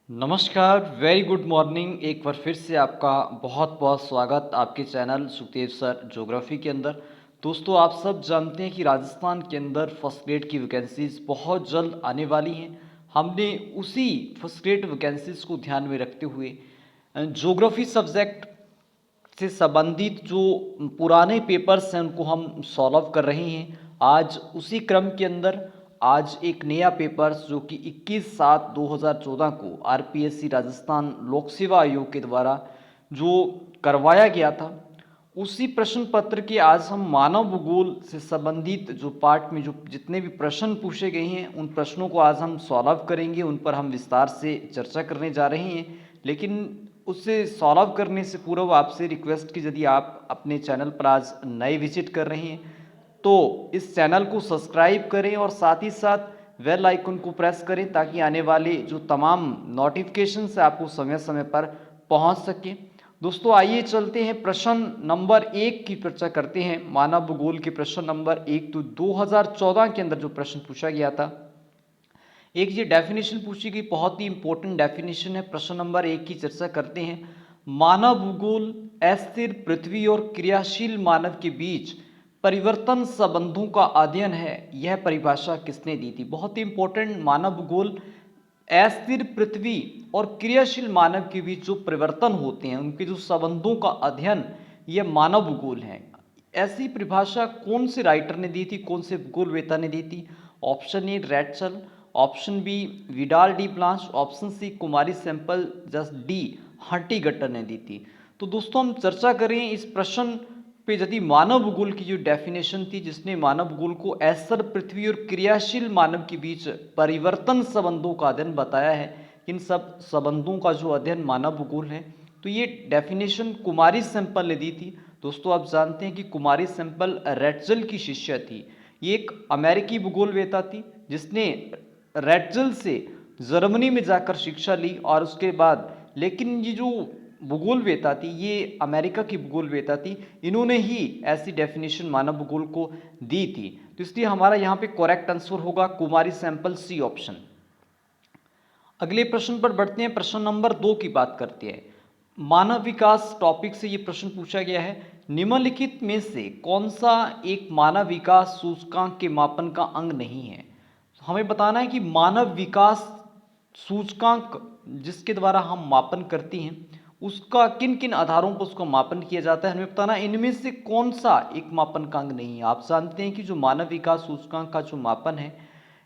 नमस्कार, very good morning. एक बार फिर से आपका बहुत बहुत स्वागत आपके चैनल सुखदेव सर ज्योग्राफी के अंदर। दोस्तों, आप सब जानते हैं कि राजस्थान के अंदर फर्स्ट ग्रेड की वैकेंसीज़ बहुत जल्द आने वाली हैं। हमने उसी फर्स्ट ग्रेड वैकेंसीज़ को ध्यान में रखते हुए ज्योग्राफी सब्जेक्ट से संबंधित जो पुराने पेपर्स हैं उनको हम सॉल्व कर रहे हैं। आज उसी क्रम के अंदर आज एक नया पेपर जो कि 21/7/2014 को आरपीएससी राजस्थान लोक सेवा आयोग के द्वारा जो करवाया गया था, उसी प्रश्न पत्र के आज हम मानव भूगोल से संबंधित जो पार्ट में जो जितने भी प्रश्न पूछे गए हैं उन प्रश्नों को आज हम सॉल्व करेंगे। उन पर हम विस्तार से चर्चा करने जा रहे हैं। लेकिन उससे सॉल्व करने से पूर्व आपसे रिक्वेस्ट कि यदि आप अपने चैनल पर आज नए विजिट कर रहे हैं तो इस चैनल को सब्सक्राइब करें और साथ ही साथ बेल आइकन को प्रेस करें ताकि आने वाले जो तमाम नोटिफिकेशन से आपको समय समय पर पहुंच सके। दोस्तों, आइए चलते हैं प्रश्न नंबर 1 की चर्चा करते हैं। मानव भूगोल के प्रश्न नंबर 1 तो 2014 के अंदर जो प्रश्न पूछा गया था, एक ये डेफिनेशन पूछी गई, बहुत ही इंपॉर्टेंट डेफिनेशन है। प्रश्न नंबर 1 की चर्चा करते हैं। मानव भूगोल अस्थिर पृथ्वी और क्रियाशील मानव के बीच परिवर्तन संबंधों का अध्ययन है। यह परिभाषा किसने दी थी? बहुत ही इंपॉर्टेंट। मानव भूगोल अस्थिर पृथ्वी और क्रियाशील मानव के बीच जो परिवर्तन होते हैं उनके जो संबंधों का अध्ययन, यह मानव भूगोल है। ऐसी परिभाषा कौन से राइटर ने दी थी, कौन से भूगोलवेता ने दी थी? Option A Ratzel, option B Vidal de Blache, option C कुमारी सैंपल, जस्ट डी हर्टिगटर ने दी थी। तो दोस्तों, हम चर्चा करें इस प्रश्न पे। यदि मानव भूगोल की जो डेफिनेशन थी, जिसने मानव भूगोल को अस्थिर पृथ्वी और क्रियाशील मानव के बीच परिवर्तन संबंधों का अध्ययन बताया है, इन सब संबंधों का जो अध्ययन मानव भूगोल है, तो ये डेफिनेशन कुमारी सैंपल ने दी थी। दोस्तों, आप जानते हैं कि कुमारी सैंपल रेटजल की शिष्या थी। ये एक अमेरिकी भूगोलवेता थी जिसने रेटजल से जर्मनी में जाकर शिक्षा ली और उसके बाद, लेकिन ये जो भूगोलवेता थी ये अमेरिका की भूगोलवेता थी, इन्होंने ही ऐसी डेफिनेशन मानव भूगोल को दी थी। तो इसलिए हमारा यहाँ पे करेक्ट आंसर होगा कुमारी सैंपल, सी ऑप्शन। अगले प्रश्न पर बढ़ते हैं। प्रश्न नंबर 2 की बात करते हैं। मानव विकास टॉपिक से ये प्रश्न पूछा गया है। निम्नलिखित में से कौन सा एक मानव विकास सूचकांक के मापन का अंग नहीं है? हमें बताना है कि मानव विकास सूचकांक जिसके द्वारा हम मापन करती हैं उसका किन किन आधारों पर उसका मापन किया जाता है, हमें बताना है इनमें से कौन सा एक मापन का अंग नहीं है। आप जानते हैं कि जो मानव विकास सूचकांक का जो मापन है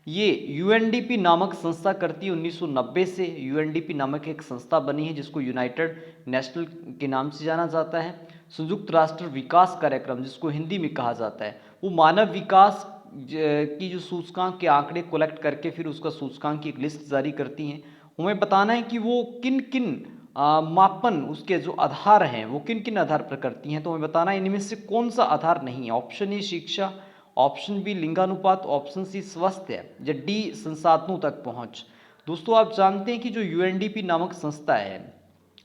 ये यूएनडीपी नामक संस्था करती है। 1990 से यूएनडीपी नामक एक संस्था बनी है जिसको यूनाइटेड नेशनल के नाम से जाना जाता है, संयुक्त राष्ट्र विकास कार्यक्रम जिसको हिंदी में कहा जाता है। वो मानव विकास की जो सूचकांक के आंकड़े कलेक्ट करके फिर उसका सूचकांक की एक लिस्ट जारी करती हैं। हमें बताना है कि वो किन किन मापन उसके जो आधार हैं वो किन किन आधार पर करती हैं। तो हमें बताना है इनमें से कौन सा आधार नहीं है। ऑप्शन ए शिक्षा, ऑप्शन बी लिंगानुपात, ऑप्शन सी स्वास्थ्य या डी संसाधनों तक पहुंच। दोस्तों, आप जानते हैं कि जो यूएनडीपी नामक संस्था है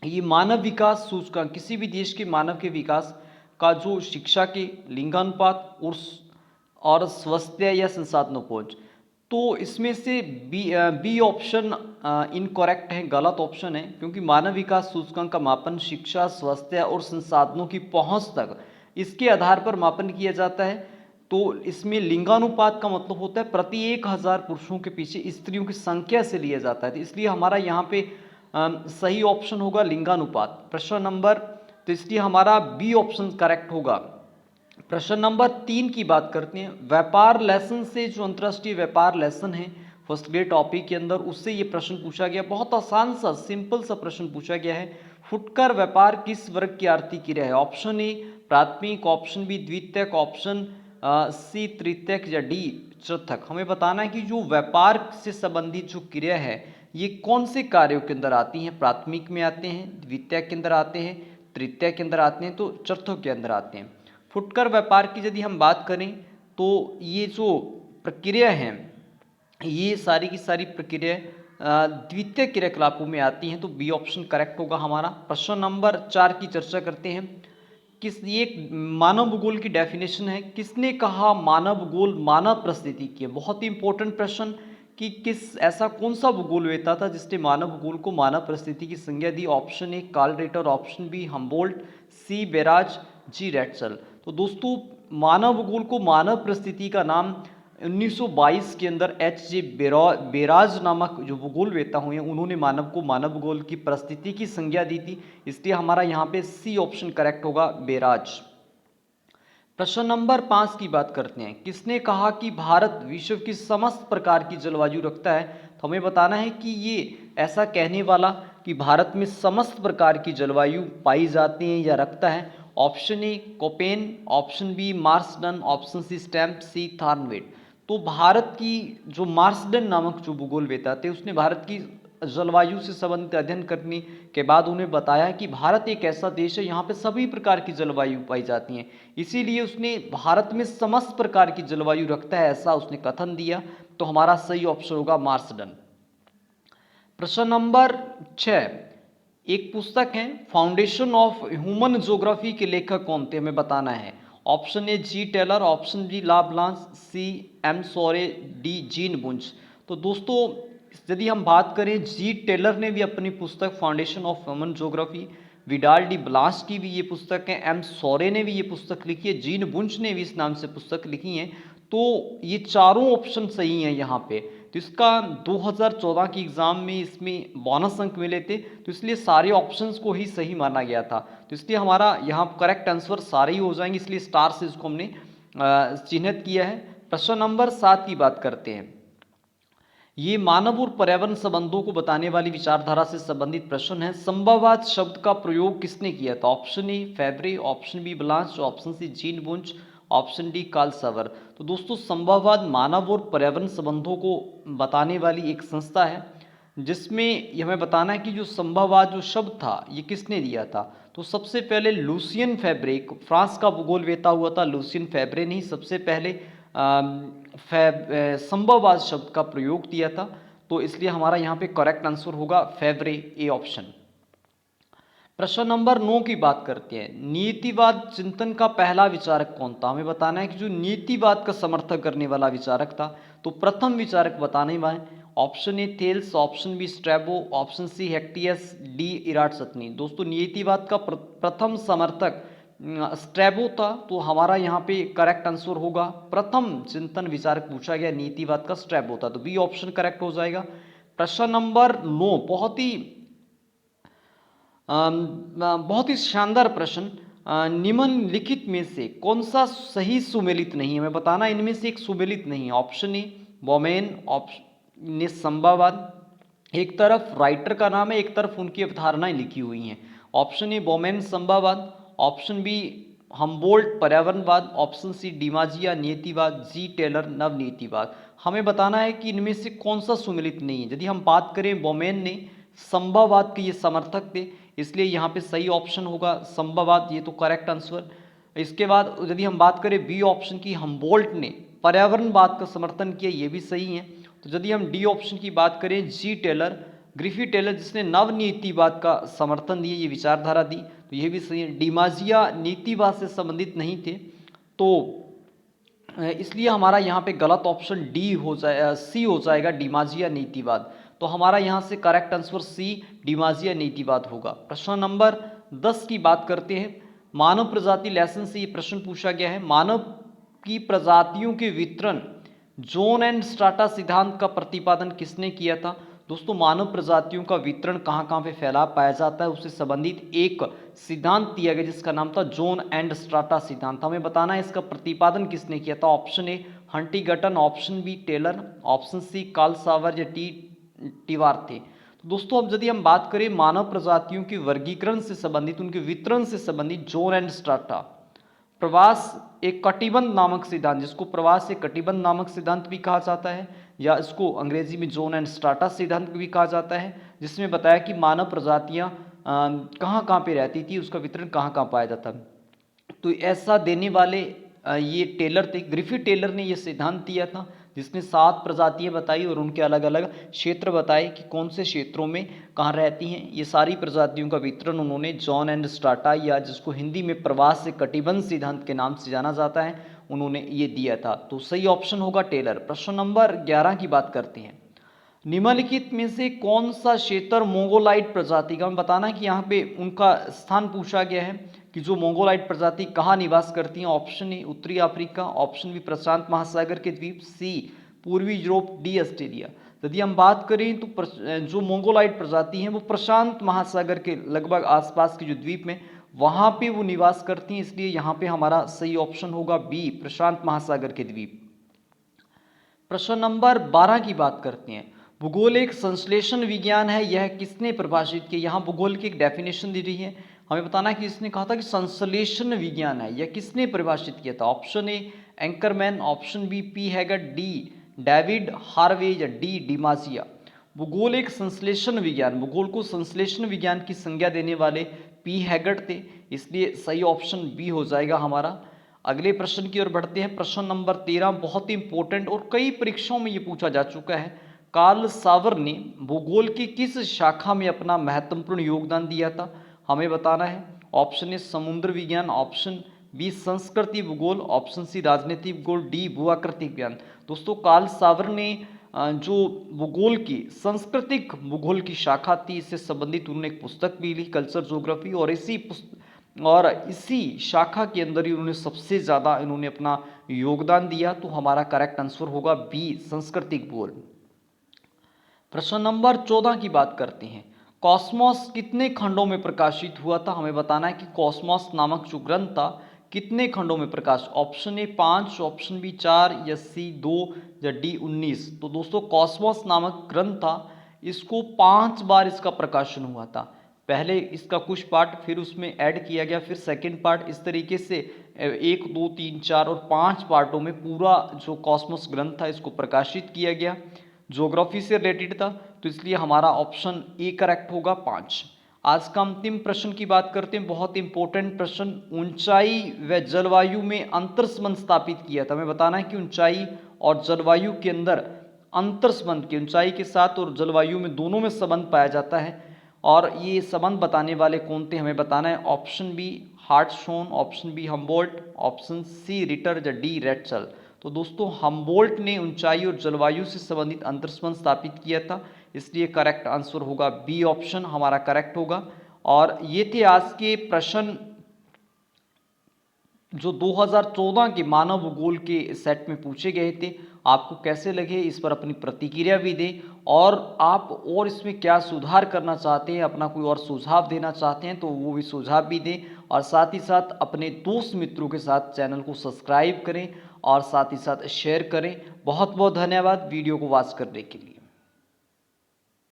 ये मानव विकास सूचकांक, किसी भी देश के मानव के विकास का जो शिक्षा के, लिंगानुपात और स्वास्थ्य या संसाधनों पहुंच, तो इसमें से बी ऑप्शन इनकरेक्ट है, गलत ऑप्शन है। क्योंकि मानव विकास सूचकांक का मापन शिक्षा, स्वास्थ्य और संसाधनों की पहुंच तक इसके आधार पर मापन किया जाता है। तो इसमें लिंगानुपात का मतलब होता है प्रति 1000 पुरुषों के पीछे स्त्रियों की संख्या से लिया जाता है। तो इसलिए हमारा यहाँ पे सही ऑप्शन होगा लिंगानुपात। प्रश्न नंबर, तो इसलिए हमारा बी ऑप्शन करेक्ट होगा। प्रश्न नंबर 3 की बात करते हैं। व्यापार लेसन से, जो अंतर्राष्ट्रीय व्यापार लेसन है फर्स्ट ग्रेड टॉपिक के अंदर, उससे ये प्रश्न पूछा गया। बहुत आसान सा सिंपल सा प्रश्न पूछा गया है। फुटकर व्यापार किस वर्ग की आर्थिक क्रिया है? ऑप्शन ए प्राथमिक, ऑप्शन बी द्वितीयक, ऑप्शन सी तृतीयक या डी चतुर्थक। हमें बताना है कि जो व्यापार से संबंधित जो क्रिया है ये कौन से कार्यों के अंदर आती हैं? प्राथमिक में आते हैं, द्वितीयक के अंदर आते हैं, तृतीयक के अंदर आते हैं, तो चतुर्थक के अंदर आते हैं। फुटकर व्यापार की यदि हम बात करें तो ये जो प्रक्रिया हैं ये सारी की सारी प्रक्रिया द्वितीय क्रियाकलापों में आती हैं। तो बी ऑप्शन करेक्ट होगा हमारा। प्रश्न नंबर 4 की चर्चा करते हैं। ये मानव भूगोल की डेफिनेशन है। किसने कहा मानव भूगोल मानव परिस्थिति की है? बहुत ही इंपॉर्टेंट प्रश्न। कि किस ऐसा कौन सा भूगोलवेत्ता था जिसने मानव भूगोल को मानव परिस्थिति की संज्ञा दी। Option A Carl Ritter, option B Humboldt, C Barrows, जी रैटसल। तो दोस्तों मानव भूगोल को मानव परिस्थिति का नाम 1922 के अंदर एच.जे. बेराज नामक जो भूगोलवेत्ता हुए उन्होंने मानव को मानव भूगोल की परिस्थिति की संज्ञा दी थी। इसलिए हमारा यहाँ पे सी ऑप्शन करेक्ट होगा, बेराज। प्रश्न नंबर 5 की बात करते हैं। किसने कहा कि भारत विश्व की समस्त प्रकार की जलवायु रखता है? तो हमें बताना है कि ये ऐसा कहने वाला कि भारत में समस्त प्रकार की जलवायु पाई जाती है या रखता है। Option A Koppen, option B Marsden, option C Stamp, C Thornthwaite. तो भारत की जो मार्सडन नामक जो भूगोलवेत्ता थे उसने भारत की जलवायु से संबंधित अध्ययन करने के बाद उन्हें बताया कि भारत एक ऐसा देश है यहाँ पे सभी प्रकार की जलवायु पाई जाती हैं, इसीलिए उसने भारत में समस्त प्रकार की जलवायु रखता है ऐसा उसने कथन दिया। तो हमारा सही ऑप्शन होगा मार्सडन। प्रश्न नंबर 6, एक पुस्तक है फाउंडेशन ऑफ ह्यूमन ज्योग्राफी के लेखक कौन थे? हमें बताना है। Option A G Taylor, option B La Blache, C M Sorre, D Jean Brunhes. तो दोस्तों यदि हम बात करें, जी टेलर ने भी अपनी पुस्तक Foundation of Human Geography, Vidal de Blache की भी ये पुस्तक है, एम सोरे ने भी ये पुस्तक लिखी है, जीन बुंच ने भी इस नाम से पुस्तक लिखी है। तो ये चारों ऑप्शन सही हैं यहाँ पे। तो इसका 2014 की एग्ज़ाम में इसमें बोनस अंक मिले थे, तो इसलिए सारे ऑप्शंस को ही सही माना गया था। तो इसलिए हमारा यहाँ करेक्ट आंसर सारे ही हो जाएंगे, इसलिए स्टार से इसको हमने चिन्हित किया है। प्रश्न नंबर 7 की बात करते हैं। ये मानव और पर्यावरण संबंधों को बताने वाली विचारधारा से संबंधित प्रश्न है। संभववाद शब्द का प्रयोग किसने किया था? Option A Febvre, option B Blache, option C Jean Brunhes, option D Carl Sauer. तो दोस्तों संभववाद मानव और पर्यावरण संबंधों को बताने वाली एक संस्था है, जिसमें हमें बताना है कि जो संभववाद जो शब्द था ये किसने दिया था। तो सबसे पहले लूसियन फेब्रे, फ्रांस का भूगोलवेत्ता हुआ था लूसियन फेब्रे ने सबसे पहले संभववाद शब्द का प्रयोग किया था। तो इसलिए हमारा यहाँ पे करेक्ट आंसर होगा फेब्रे, ए ऑप्शन। प्रश्न नंबर 9 की बात करते हैं। नीतिवाद चिंतन का पहला विचारक कौन था? हमें बताना है कि जो नीतिवाद का समर्थन करने वाला विचारक था, तो प्रथम विचारक बताने वाले option A Thales, option B Strabo, option C Hecataeus, D Eratosthenes. दोस्तों नीतिवाद का प्रथम समर्थक स्ट्रैबो था। तो हमारा यहाँ पे करेक्ट आंसर होगा, प्रथम चिंतन विचारक पूछा गया नीतिवाद का स्ट्रैबो था, तो बी ऑप्शन करेक्ट हो जाएगा। प्रश्न नंबर 9 बहुत ही शानदार प्रश्न। निम्नलिखित में से कौन सा सही सुमेलित नहीं है? हमें बताना इनमें से एक सुमेलित नहीं है। ऑप्शन ए बोमेन ने संभववाद, एक तरफ राइटर का नाम है, एक तरफ उनकी अवधारणाएं लिखी हुई हैं। ऑप्शन ए बोमेन संभववाद, ऑप्शन बी हम्बोल्ट पर्यावरणवाद, ऑप्शन सी डिमाजिया नीतिवाद, जी टेलर नवनीतिवाद। हमें बताना है कि इनमें से कौन सा सुमेलित नहीं है। यदि हम बात करें बोमेन ने संभववाद के ये समर्थक थे, इसलिए यहाँ पे सही ऑप्शन होगा संभववाद, ये तो करेक्ट आंसर। इसके बाद यदि हम बात करें बी ऑप्शन की, हम्बोल्ट ने पर्यावरणवाद का समर्थन किया, ये भी सही है। तो यदि हम डी ऑप्शन की बात करें, जी टेलर, ग्रिफिथ टेलर जिसने नवनीतिवाद का समर्थन दिया, ये विचारधारा दी, तो ये भी सही है। डिमाजिया नीतिवाद से संबंधित नहीं थे, तो इसलिए हमारा यहाँ पे गलत ऑप्शन डी हो जाए, सी हो जाएगा डिमाजिया नीतिवाद। तो हमारा यहाँ से करेक्ट आंसर सी डिमाजिया नीतिवाद होगा। प्रश्न नंबर 10 की बात करते हैं। मानव प्रजाति लेसन से ये प्रश्न पूछा गया है। मानव की प्रजातियों के वितरण जोन एंड स्ट्राटा सिद्धांत का प्रतिपादन किसने किया था? दोस्तों मानव प्रजातियों का वितरण कहाँ कहाँ पे फैलाव पाया जाता है उससे संबंधित एक सिद्धांत दिया गया जिसका नाम था जोन एंड स्ट्राटा सिद्धांत। हमें बताना है इसका प्रतिपादन किसने किया था। Option A Huntington, option B Taylor, option C Carl Sauer या टीवार थे। तो दोस्तों अब यदि हम बात करें मानव प्रजातियों के वर्गीकरण से संबंधित, उनके वितरण से संबंधित जोन एंड स्ट्राटा, प्रवास एक कटिबंध नामक सिद्धांत, जिसको प्रवास एक कटिबंध नामक सिद्धांत भी कहा जाता है, या इसको अंग्रेजी में जोन एंड स्ट्राटा सिद्धांत भी कहा जाता है, जिसमें बताया कि मानव प्रजातियां कहाँ कहाँ पे रहती थी, उसका वितरण कहाँ कहाँ पाया जाता। तो ऐसा देने वाले ये टेलर थे, ग्रिफिथ टेलर ने ये सिद्धांत दिया था, जिसने 7 प्रजातियां बताई और उनके अलग अलग क्षेत्र बताए कि कौन से क्षेत्रों में कहाँ रहती हैं। ये सारी प्रजातियों का वितरण उन्होंने जॉन एंड स्ट्राटा, या जिसको हिंदी में प्रवास से कटिबंध सिद्धांत के नाम से जाना जाता है, उन्होंने ये दिया था। तो सही ऑप्शन होगा टेलर। प्रश्न नंबर 11 की बात करते हैं। निम्नलिखित में से कौन सा क्षेत्र मोंगोलाइट प्रजाति का, हमें बताना है कि यहाँ पे उनका स्थान पूछा गया है कि जो मोंगोलाइट प्रजाति कहाँ निवास करती हैं। ऑप्शन ए उत्तरी अफ्रीका, ऑप्शन बी प्रशांत महासागर के द्वीप, सी पूर्वी यूरोप, डी ऑस्ट्रेलिया। यदि हम बात करें तो जो मोंगोलाइट प्रजाति हैं वो प्रशांत महासागर के लगभग आसपास के जो द्वीप में वहाँ पे वो निवास करती हैं, इसलिए यहाँ पे हमारा सही ऑप्शन होगा बी प्रशांत महासागर के द्वीप। प्रश्न नंबर 12 की बात करते हैं। भूगोल एक संश्लेषण विज्ञान है, यह किसने परिभाषित किया। यहाँ भूगोल की एक डेफिनेशन दी रही है, हमें बताना है कि इसने कहा था कि संश्लेषण विज्ञान है, यह किसने परिभाषित किया था। Option A Ackerman, option B P Haggett, D David Harvey या डी डिमाजिया। भूगोल एक संश्लेषण विज्ञान, भूगोल को संश्लेषण विज्ञान की संज्ञा देने वाले पी हैगट थे, इसलिए सही ऑप्शन बी हो जाएगा हमारा। अगले प्रश्न की ओर बढ़ते हैं। प्रश्न नंबर 13 बहुत ही इंपॉर्टेंट और कई परीक्षाओं में ये पूछा जा चुका है। कार्ल सावर ने भूगोल की किस शाखा में अपना महत्वपूर्ण योगदान दिया था, हमें बताना है। ऑप्शन ए समुद्र विज्ञान, ऑप्शन बी संस्कृति भूगोल, ऑप्शन सी राजनीतिक भूगोल, डी भूआकृतिक विज्ञान। दोस्तों कार्ल सावर ने जो भूगोल की सांस्कृतिक भूगोल की शाखा थी, इससे संबंधित उन्होंने एक पुस्तक भी लिखी कल्चर ज्योग्राफी, और इसी शाखा के अंदर ही उन्होंने सबसे ज़्यादा इन्होंने अपना योगदान दिया। तो हमारा करेक्ट आंसर होगा बी सांस्कृतिक भूगोल। प्रश्न नंबर 14 की बात करते हैं। कॉस्मोस कितने खंडों में प्रकाशित हुआ था, हमें बताना है कि कॉस्मोस नामक जो ग्रंथ था कितने खंडों में प्रकाश। ऑप्शन ए 5, ऑप्शन बी 4 या सी 2 या डी 19। तो दोस्तों कॉस्मोस नामक ग्रंथ था, इसको 5 बार इसका प्रकाशन हुआ था। पहले इसका कुछ पार्ट फिर उसमें ऐड किया गया, फिर सेकंड पार्ट, इस तरीके से 1 2 3 4 और 5 पार्टों में पूरा जो कॉस्मोस ग्रंथ था इसको प्रकाशित किया गया। ज्योग्राफी से रिलेटेड था, तो इसलिए हमारा ऑप्शन ए करेक्ट होगा 5। आज का अंतिम प्रश्न की बात करते हैं, बहुत इंपॉर्टेंट प्रश्न। ऊंचाई व जलवायु में अंतर संबंध स्थापित किया था, हमें बताना है कि ऊंचाई और जलवायु के अंदर अंतर संबंध की, ऊंचाई के साथ और जलवायु में दोनों में संबंध पाया जाता है, और ये संबंध बताने वाले कौन थे, हमें बताना है। Option B Hartshorne, option B Humboldt, option C Ritter या डी रेटसल। तो दोस्तों हम्बोल्ट ने ऊंचाई और जलवायु से संबंधित अंतर संबंध स्थापित किया था, इसलिए करेक्ट आंसर होगा बी ऑप्शन हमारा करेक्ट होगा। और ये थे आज के प्रश्न जो 2014 के मानव भूगोल के सेट में पूछे गए थे। आपको कैसे लगे इस पर अपनी प्रतिक्रिया भी दें, और आप और इसमें क्या सुधार करना चाहते हैं, अपना कोई और सुझाव देना चाहते हैं तो वो भी सुझाव भी दें, और साथ ही साथ अपने दोस्त मित्रों के साथ चैनल को सब्सक्राइब करें और साथ ही साथ शेयर करें। बहुत बहुत धन्यवाद वीडियो को वॉच करने के लिए।